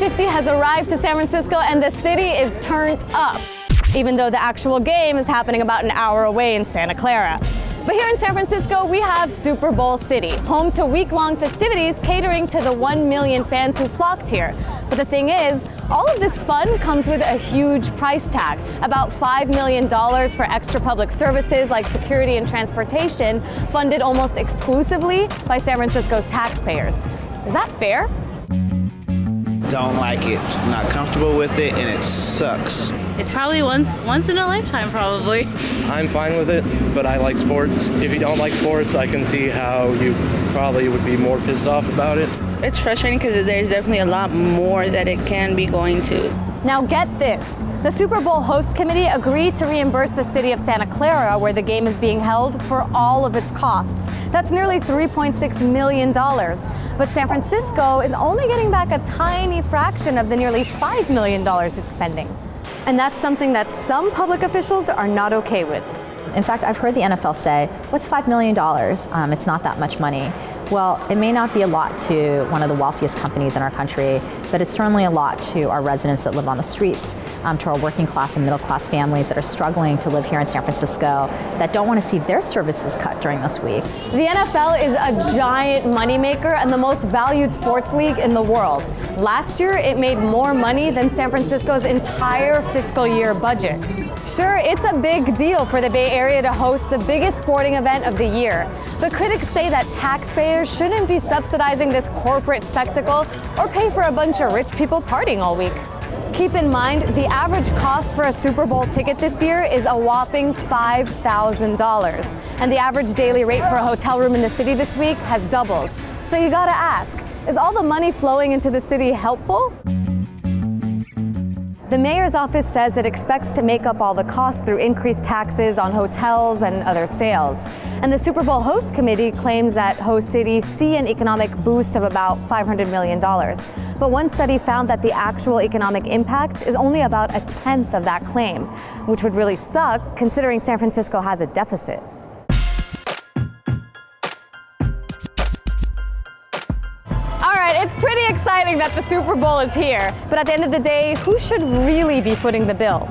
50 has arrived to San Francisco and the city is turned up, even though the actual game is happening about an hour away in Santa Clara. But here in San Francisco, we have Super Bowl City, home to week-long festivities catering to the 1 million fans who flocked here. But the thing is, all of this fun comes with a huge price tag, about $5 million for extra public services like security and transportation, funded almost exclusively by San Francisco's taxpayers. Is that fair? Don't like it, not comfortable with it, and it sucks. It's probably once in a lifetime, probably. I'm fine with it, but I like sports. If you don't like sports, I can see how you probably would be more pissed off about it. It's frustrating because there's definitely a lot more that it can be going to. Now get this, the Super Bowl host committee agreed to reimburse the city of Santa Clara, where the game is being held, for all of its costs. That's nearly $3.6 million. But San Francisco is only getting back a tiny fraction of the nearly $5 million it's spending. And that's something that some public officials are not okay with. In fact, I've heard the NFL say, what's $5 million? It's not that much money. Well, it may not be a lot to one of the wealthiest companies in our country, but it's certainly a lot to our residents that live on the streets, to our working class and middle class families that are struggling to live here in San Francisco, that don't want to see their services cut during this week. The NFL is a giant moneymaker and the most valued sports league in the world. Last year, it made more money than San Francisco's entire fiscal year budget. Sure, it's a big deal for the Bay Area to host the biggest sporting event of the year, but critics say that taxpayers shouldn't be subsidizing this corporate spectacle or pay for a bunch of rich people partying all week. Keep in mind, the average cost for a Super Bowl ticket this year is a whopping $5,000, and the average daily rate for a hotel room in the city this week has doubled. So you gotta ask, is all the money flowing into the city helpful? The mayor's office says it expects to make up all the costs through increased taxes on hotels and other sales. And the Super Bowl host committee claims that host cities see an economic boost of about $500 million. But one study found that the actual economic impact is only about a tenth of that claim, which would really suck considering San Francisco has a deficit. It's pretty exciting that the Super Bowl is here, but at the end of the day, who should really be footing the bill?